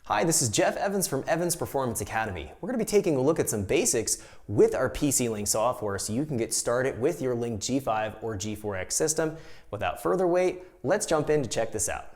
Hi, this is Jeff Evans from Evans Performance Academy. We're going to be taking a look at some basics with our PC Link software so you can get started with your Link G5 or G4X system. Without further wait, let's jump in to check this out.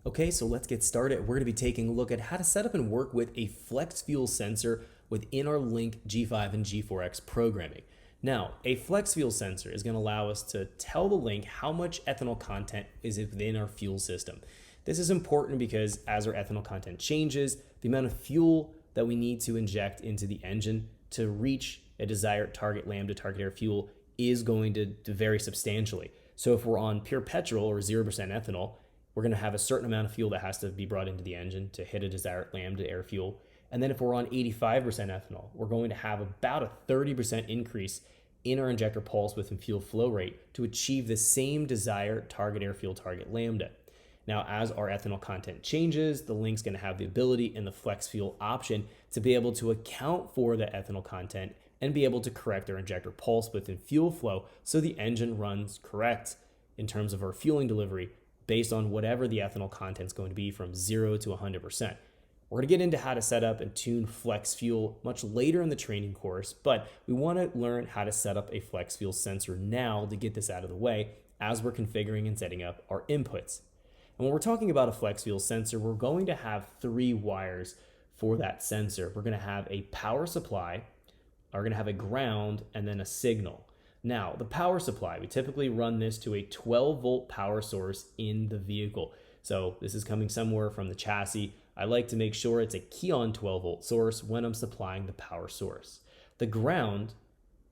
Okay, so let's get started. We're going to be taking a look at how to set up and work with a flex fuel sensor within our Link G5 and G4X programming. Now, a flex fuel sensor is going to allow us to tell the Link how much ethanol content is within our fuel system. This is important because as our ethanol content changes, the amount of fuel that we need to inject into the engine to reach a desired target lambda target air fuel is going to vary substantially. So if we're on pure petrol or 0% ethanol, we're going to have a certain amount of fuel that has to be brought into the engine to hit a desired lambda air fuel. And then if we're on 85% ethanol, we're going to have about a 30% increase in our injector pulse width and fuel flow rate to achieve the same desired target air fuel target lambda. Now, as our ethanol content changes, the Link's going to have the ability and the flex fuel option to be able to account for the ethanol content and be able to correct our injector pulse width and fuel flow so the engine runs correct in terms of our fueling delivery based on whatever the ethanol content is going to be from 0 to 100%. We're going to get into how to set up and tune flex fuel much later in the training course, but we want to learn how to set up a flex fuel sensor now to get this out of the way as we're configuring and setting up our inputs. And when we're talking about a flex fuel sensor, we're going to have 3 wires for that sensor. We're going to have a power supply, we're going to have a ground, and then a signal. Now, the power supply, we typically run this to a 12-volt power source in the vehicle. So this is coming somewhere from the chassis. I like to make sure it's a key-on 12-volt source when I'm supplying the power source. The ground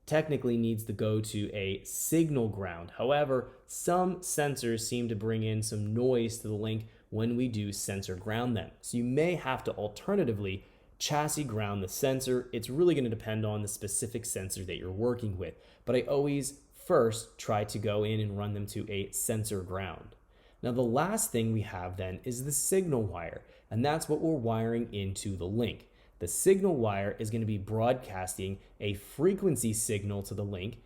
technically needs to go to a signal ground. However, some sensors seem to bring in some noise to the Link when we do sensor ground them. So you may have to alternatively chassis ground the sensor. It's really going to depend on the specific sensor that you're working with. But I always first try to go in and run them to a sensor ground. Now the last thing we have then is the signal wire, and that's what we're wiring into the Link. The signal wire is going to be broadcasting a frequency signal to the Link,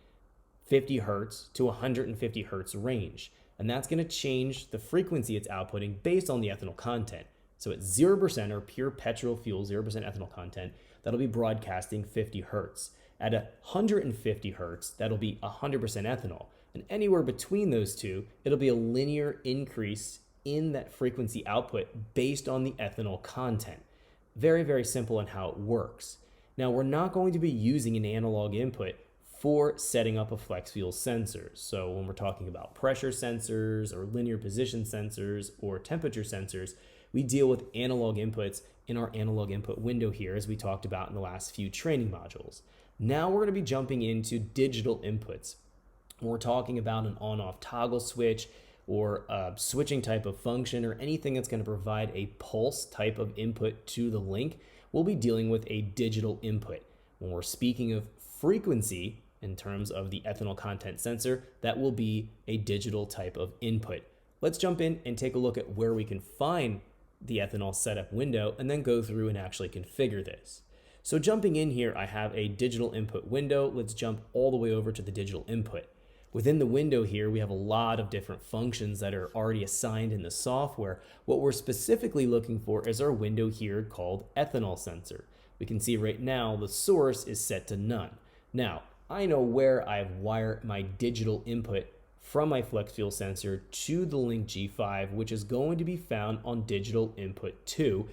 50 hertz to 150 hertz range. And that's going to change the frequency it's outputting based on the ethanol content. So at 0% or pure petrol fuel, 0% ethanol content, that'll be broadcasting 50 hertz. At 150 hertz, that'll be 100% ethanol. And anywhere between those two, it'll be a linear increase in that frequency output based on the ethanol content. Very, very simple in how it works. Now, we're not going to be using an analog input for setting up a flex fuel sensor. So when we're talking about pressure sensors or linear position sensors or temperature sensors, we deal with analog inputs in our analog input window here, as we talked about in the last few training modules. Now we're going to be jumping into digital inputs. When we're talking about an on-off toggle switch, or a switching type of function, or anything that's going to provide a pulse type of input to the Link, we'll be dealing with a digital input. When we're speaking of frequency in terms of the ethanol content sensor, that will be a digital type of input. Let's jump in and take a look at where we can find the ethanol setup window and then go through and actually configure this. So jumping in here, I have a digital input window. Let's jump all the way over to the digital input. Within the window here, we have a lot of different functions that are already assigned in the software. What we're specifically looking for is our window here called ethanol sensor. We can see right now the source is set to none. Now, I know where I've wired my digital input from my flex fuel sensor to the Link G5, which is going to be found on digital input 2.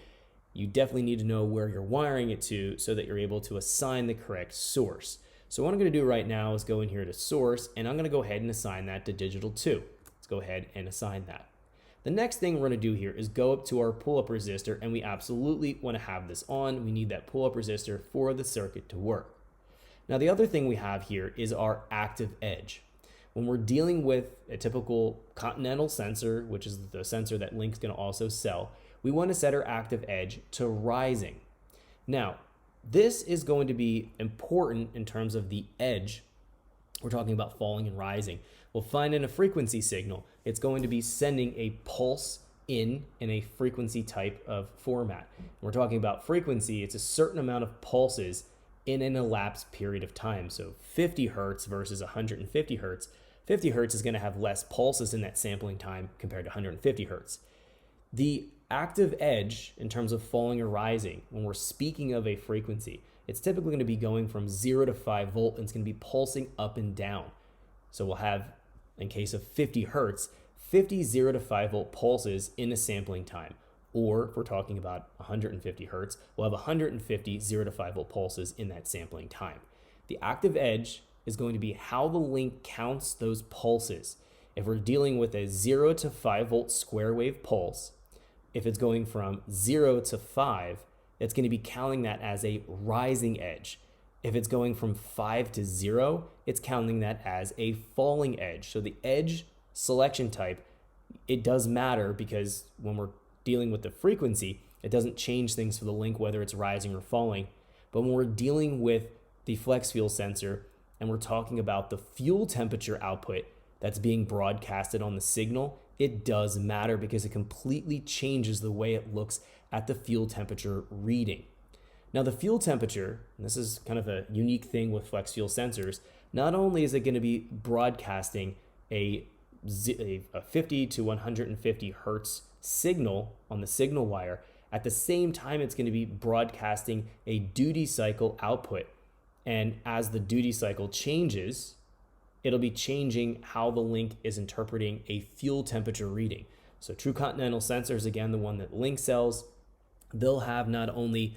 You definitely need to know where you're wiring it to so that you're able to assign the correct source. So what I'm going to do right now is go in here to source, and I'm going to go ahead and assign that to digital 2. Let's go ahead and assign that. The next thing we're going to do here is go up to our pull-up resistor, and we absolutely want to have this on. We need that pull-up resistor for the circuit to work. Now the other thing we have here is our active edge. When we're dealing with a typical Continental sensor, which is the sensor that Link's going to also sell, we want to set our active edge to rising. Now, this is going to be important in terms of the edge. We're talking about falling and rising. We'll find in a frequency signal, it's going to be sending a pulse in a frequency type of format. We're talking about frequency, it's a certain amount of pulses in an elapsed period of time. So 50 hertz versus 150 hertz. 50 hertz is going to have less pulses in that sampling time compared to 150 hertz. The active edge in terms of falling or rising, when we're speaking of a frequency, it's typically going to be going from 0 to 5 volt, and it's going to be pulsing up and down. So we'll have, in case of 50 hertz, 50 0 to 5 volt pulses in a sampling time. Or if we're talking about 150 hertz, we'll have 150 0 to 5 volt pulses in that sampling time. The active edge is going to be how the link counts those pulses. If we're dealing with a 0 to 5 volt square wave pulse, if it's going from 0 to 5, it's going to be counting that as a rising edge. If it's going from 5 to 0, it's counting that as a falling edge. So the edge selection type, it does matter, because when we're dealing with the frequency, it doesn't change things for the link whether it's rising or falling. But when we're dealing with the flex fuel sensor and we're talking about the fuel temperature output that's being broadcasted on the signal, it does matter, because it completely changes the way it looks at the fuel temperature reading. Now the fuel temperature, and this is kind of a unique thing with flex fuel sensors, not only is it going to be broadcasting a 50 to 150 hertz signal on the signal wire, at the same time it's going to be broadcasting a duty cycle output. And as the duty cycle changes, it'll be changing how the link is interpreting a fuel temperature reading. So True Continental sensors, again, the one that Link sells, they'll have not only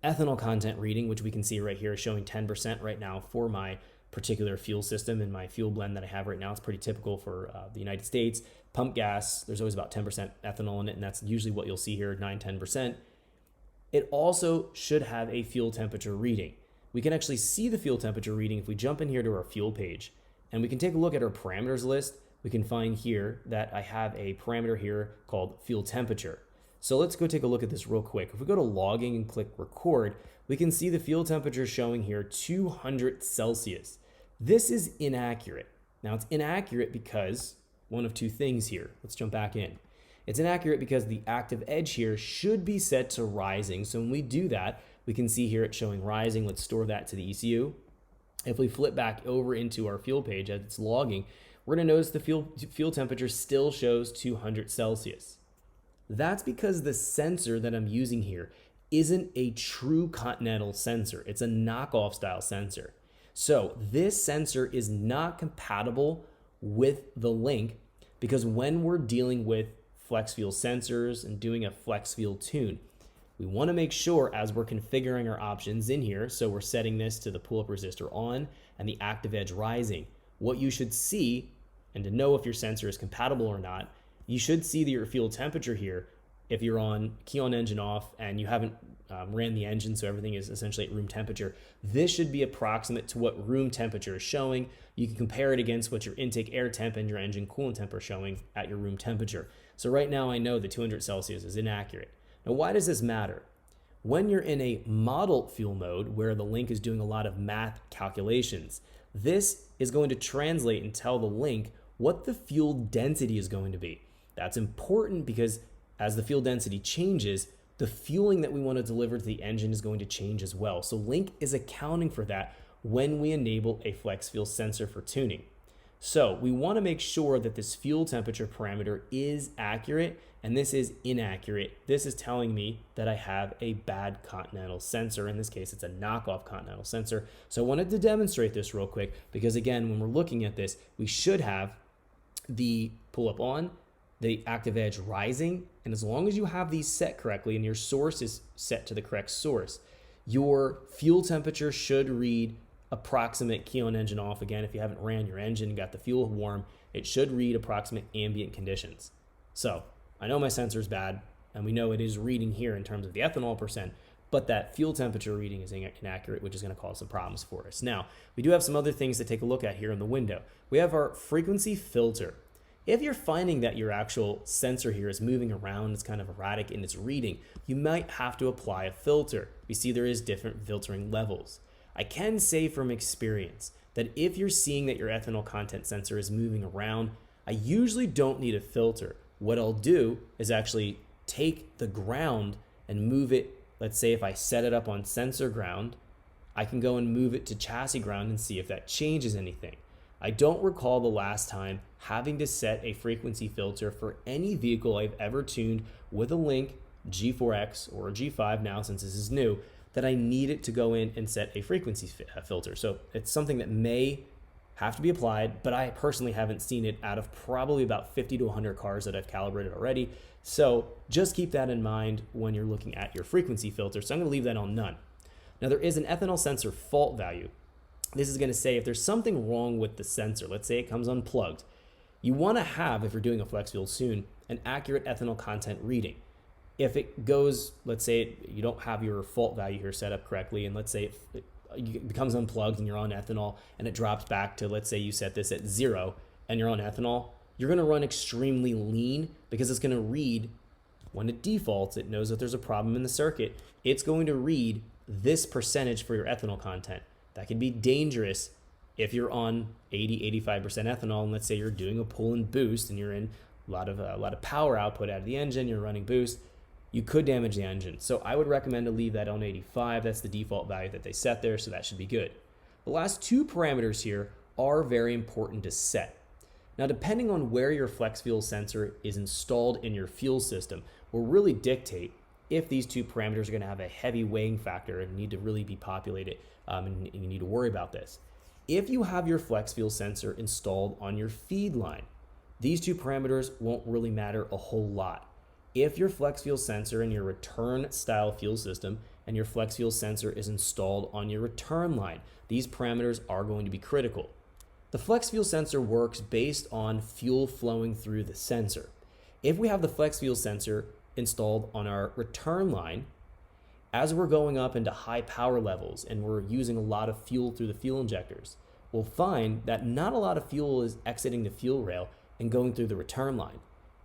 ethanol content reading, which we can see right here showing 10% right now for my particular fuel system and my fuel blend that I have right now. It's pretty typical for the United States. Pump gas, there's always about 10% ethanol in it, and that's usually what you'll see here, 9-10%. It also should have a fuel temperature reading. We can actually see the fuel temperature reading if we jump in here to our fuel page, and we can take a look at our parameters list. We can find here that I have a parameter here called fuel temperature. So let's go take a look at this real quick. If we go to logging and click record, we can see the fuel temperature showing here 200 Celsius. This is inaccurate. Now it's inaccurate because one of two things here. Let's jump back in. It's inaccurate because the active edge here should be set to rising. So when we do that, we can see here it's showing rising. Let's store that to the ECU. If we flip back over into our fuel page as it's logging, we're going to notice the fuel temperature still shows 200 Celsius. That's because the sensor that I'm using here isn't a true Continental sensor. It's a knockoff style sensor. So this sensor is not compatible with the Link, because when we're dealing with flex fuel sensors and doing a flex fuel tune, we want to make sure as we're configuring our options in here, so we're setting this to the pull-up resistor on and the active edge rising, what you should see, and to know if your sensor is compatible or not, you should see your fuel temperature here. If you're on key on engine off and you haven't ran the engine, so everything is essentially at room temperature, this should be approximate to what room temperature is showing. You can compare it against what your intake air temp and your engine coolant temp are showing at your room temperature. So right now I know the 200 Celsius is inaccurate. Now why does this matter? When you're in a model fuel mode where the Link is doing a lot of math calculations, this is going to translate and tell the Link what the fuel density is going to be. That's important because as the fuel density changes, the fueling that we want to deliver to the engine is going to change as well. So Link is accounting for that when we enable a flex fuel sensor for tuning. So we want to make sure that this fuel temperature parameter is accurate, and this is inaccurate. This is telling me that I have a bad Continental sensor. In this case, it's a knockoff Continental sensor. So I wanted to demonstrate this real quick because, again, when we're looking at this, we should have the pull-up on, the active edge rising, and as long as you have these set correctly and your source is set to the correct source, your fuel temperature should read approximate key on engine off. Again, if you haven't ran your engine and got the fuel warm, it should read approximate ambient conditions. So I know my sensor is bad, and we know it is reading here in terms of the ethanol percent, but that fuel temperature reading is inaccurate, which is going to cause some problems for us. Now, we do have some other things to take a look at here in the window. We have our frequency filter. If you're finding that your actual sensor here is moving around, it's kind of erratic in its reading, you might have to apply a filter. We see there is different filtering levels. I can say from experience that if you're seeing that your ethanol content sensor is moving around, I usually don't need a filter. What I'll do is actually take the ground and move it. Let's say if I set it up on sensor ground, I can go and move it to chassis ground and see if that changes anything. I don't recall the last time having to set a frequency filter for any vehicle I've ever tuned with a Link G4X or a G5 now, since this is new, that I needed to go in and set a frequency filter. So it's something that may have to be applied, but I personally haven't seen it out of probably about 50 to 100 cars that I've calibrated already. So just keep that in mind when you're looking at your frequency filter. So I'm gonna leave that on none. Now there is an ethanol sensor fault value. This is gonna say if there's something wrong with the sensor, let's say it comes unplugged, you wanna have, if you're doing a flex fuel tune, an accurate ethanol content reading. If it goes, let's say you don't have your fault value here set up correctly, and let's say it becomes unplugged and you're on ethanol and it drops back to, let's say you set this at 0 and you're on ethanol, you're gonna run extremely lean because it's gonna read, when it defaults, it knows that there's a problem in the circuit, it's going to read this percentage for your ethanol content. That can be dangerous if you're on 80-85% ethanol, and let's say you're doing a pull and boost and you're in a lot of power output out of the engine, you're running boost, you could damage the engine. So I would recommend to leave that on 85. That's the default value that they set there, so that should be good. The last two parameters here are very important to set. Now, depending on where your flex fuel sensor is installed in your fuel system will really dictate if these two parameters are gonna have a heavy weighing factor and need to really be populated, and you need to worry about this. If you have your flex fuel sensor installed on your feed line, these two parameters won't really matter a whole lot. If your flex fuel sensor in your return style fuel system and your flex fuel sensor is installed on your return line, these parameters are going to be critical. The flex fuel sensor works based on fuel flowing through the sensor. If we have the flex fuel sensor installed on our return line, as we're going up into high power levels and we're using a lot of fuel through the fuel injectors, we'll find that not a lot of fuel is exiting the fuel rail and going through the return line.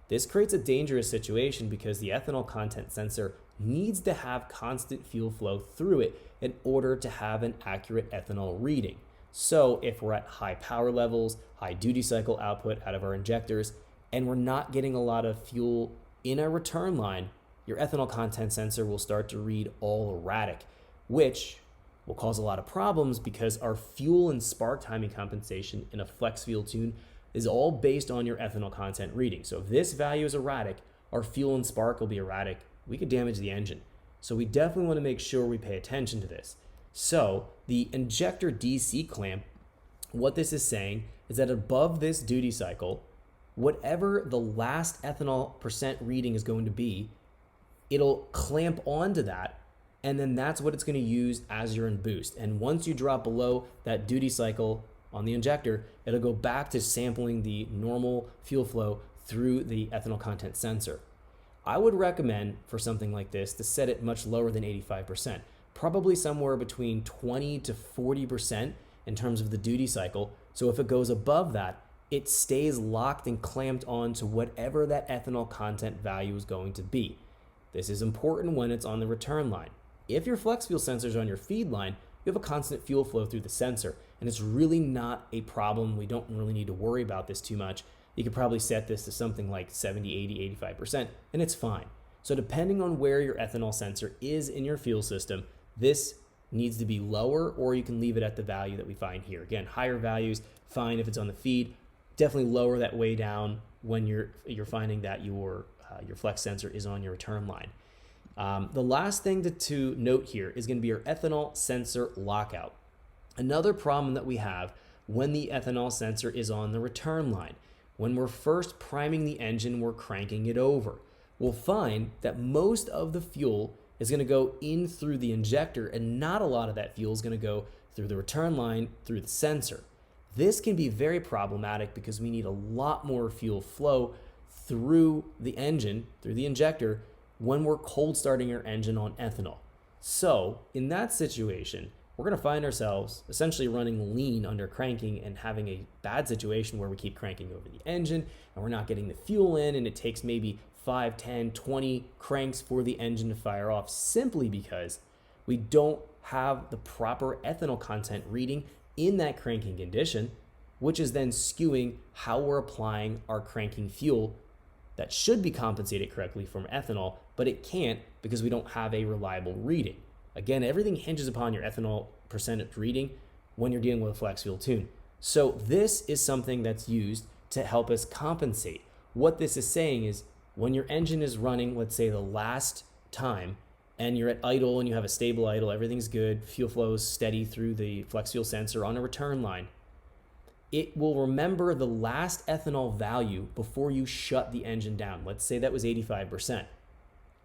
This creates a dangerous situation because the ethanol content sensor needs to have constant fuel flow through it in order to have an accurate ethanol reading. So if we're at high power levels, high duty cycle output out of our injectors, and we're not getting a lot of fuel in our return line, your ethanol content sensor will start to read all erratic, which will cause a lot of problems because our fuel and spark timing compensation in a flex fuel tune is all based on your ethanol content reading. So if this value is erratic, our fuel and spark will be erratic. We could damage the engine. So we definitely want to make sure we pay attention to this. So the injector DC clamp, what this is saying is that above this duty cycle, whatever the last ethanol percent reading is going to be, it'll clamp onto that, and then that's what it's going to use as you're in boost. And once you drop below that duty cycle on the injector, it'll go back to sampling the normal fuel flow through the ethanol content sensor. I would recommend for something like this to set it much lower than 85%, probably somewhere between 20 to 40% in terms of the duty cycle. So if it goes above that, it stays locked and clamped on to whatever that ethanol content value is going to be. This is important when it's on the return line. If your flex fuel sensor is on your feed line, you have a constant fuel flow through the sensor, and it's really not a problem. We don't really need to worry about this too much. You could probably set this to something like 70, 80, 85%, and it's fine. So depending on where your ethanol sensor is in your fuel system, this needs to be lower, or you can leave it at the value that we find here. Again, higher values, fine if it's on the feed. Definitely lower that way down when you're finding that your flex sensor is on your return line. The last thing to note here is going to be your ethanol sensor lockout. Another problem that we have when the ethanol sensor is on the return line. When we're first priming the engine, we're cranking it over. We'll find that most of the fuel is going to go in through the injector, and not a lot of that fuel is going to go through the return line through the sensor. This can be very problematic because we need a lot more fuel flow through the engine, through the injector, when we're cold starting our engine on ethanol. So in that situation, we're going to find ourselves essentially running lean under cranking and having a bad situation where we keep cranking over the engine and we're not getting the fuel in, and it takes maybe 5, 10, 20 cranks for the engine to fire off simply because we don't have the proper ethanol content reading in that cranking condition, which is then skewing how we're applying our cranking fuel that should be compensated correctly from ethanol, but it can't because we don't have a reliable reading. Again, everything hinges upon your ethanol percentage reading when you're dealing with a flex fuel tune. So this is something that's used to help us compensate. What this is saying is when your engine is running, let's say the last time, and you're at idle and you have a stable idle, everything's good, fuel flow is steady through the flex fuel sensor on a return line, it will remember the last ethanol value before you shut the engine down. Let's say that was 85%.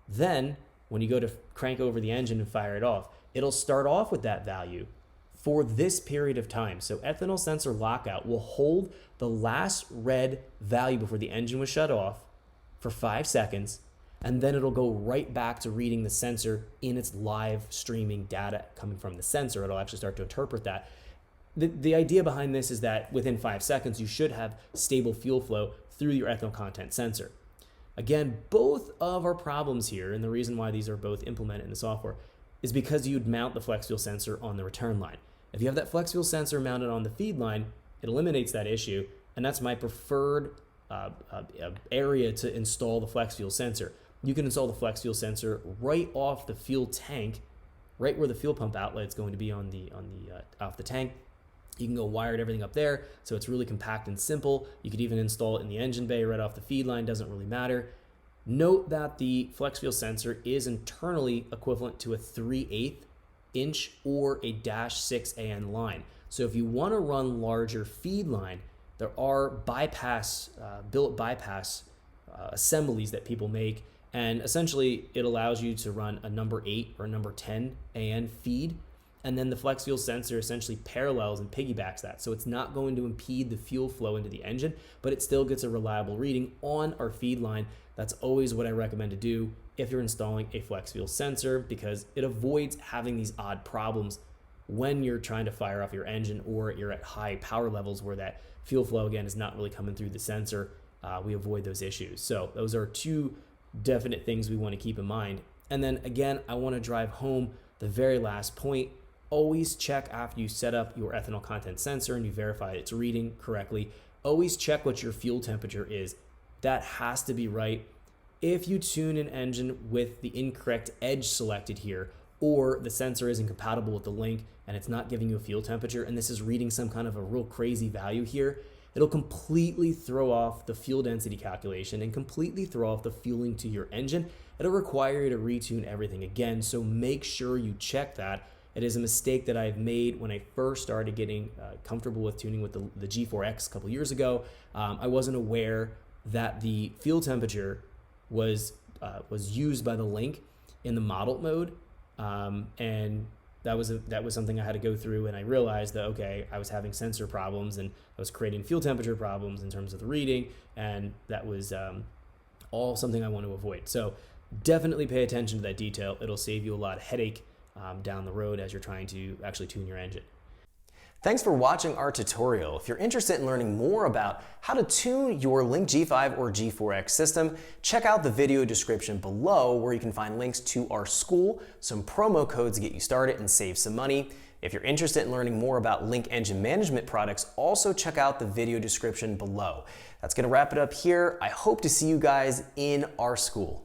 Then when you go to crank over the engine and fire it off, it'll start off with that value for this period of time. So ethanol sensor lockout will hold the last read value before the engine was shut off for 5 seconds, and then it'll go right back to reading the sensor in its live streaming data coming from the sensor. It'll actually start to interpret that. The idea behind this is that within 5 seconds, you should have stable fuel flow through your ethanol content sensor. Again, both of our problems here, and the reason why these are both implemented in the software, is because you'd mount the flex fuel sensor on the return line. If you have that flex fuel sensor mounted on the feed line, it eliminates that issue, and that's my preferred area to install the flex fuel sensor. You can install the flex fuel sensor right off the fuel tank, right where the fuel pump outlet is going to be off the tank. You can go wired everything up there, so it's really compact and simple. You could even install it in the engine bay right off the feed line, doesn't really matter. Note that the flex fuel sensor is internally equivalent to a 3/8 inch or a -6 AN line. So if you want to run larger feed line, there are billet bypass assemblies that people make, and essentially it allows you to run a number 8 or a number 10 AN feed, and then the flex fuel sensor essentially parallels and piggybacks that. So it's not going to impede the fuel flow into the engine, but it still gets a reliable reading on our feed line. That's always what I recommend to do if you're installing a flex fuel sensor, because it avoids having these odd problems when you're trying to fire off your engine or you're at high power levels where that fuel flow, again, is not really coming through the sensor. We avoid those issues. So those are two definite things we want to keep in mind. And then again, I want to drive home the very last point. Always check after you set up your ethanol content sensor and you verify it's reading correctly. Always check what your fuel temperature is. That has to be right. If you tune an engine with the incorrect edge selected here, or the sensor isn't compatible with the link and it's not giving you a fuel temperature, and this is reading some kind of a real crazy value here, it'll completely throw off the fuel density calculation and completely throw off the fueling to your engine. It'll require you to retune everything again, so make sure you check that. It is a mistake that I've made when I first started getting comfortable with tuning with the G4X a couple years ago. I wasn't aware that the fuel temperature was used by the link in the modeled mode, and that was something I had to go through, and I realized that, okay, I was having sensor problems and I was creating fuel temperature problems in terms of the reading, and that was all something I want to avoid. So definitely pay attention to that detail. It'll save you a lot of headache down the road as you're trying to actually tune your engine. Thanks for watching our tutorial. If you're interested in learning more about how to tune your Link G5 or G4X system, check out the video description below where you can find links to our school, some promo codes to get you started and save some money. If you're interested in learning more about Link engine management products, also check out the video description below. That's going to wrap it up here. I hope to see you guys in our school.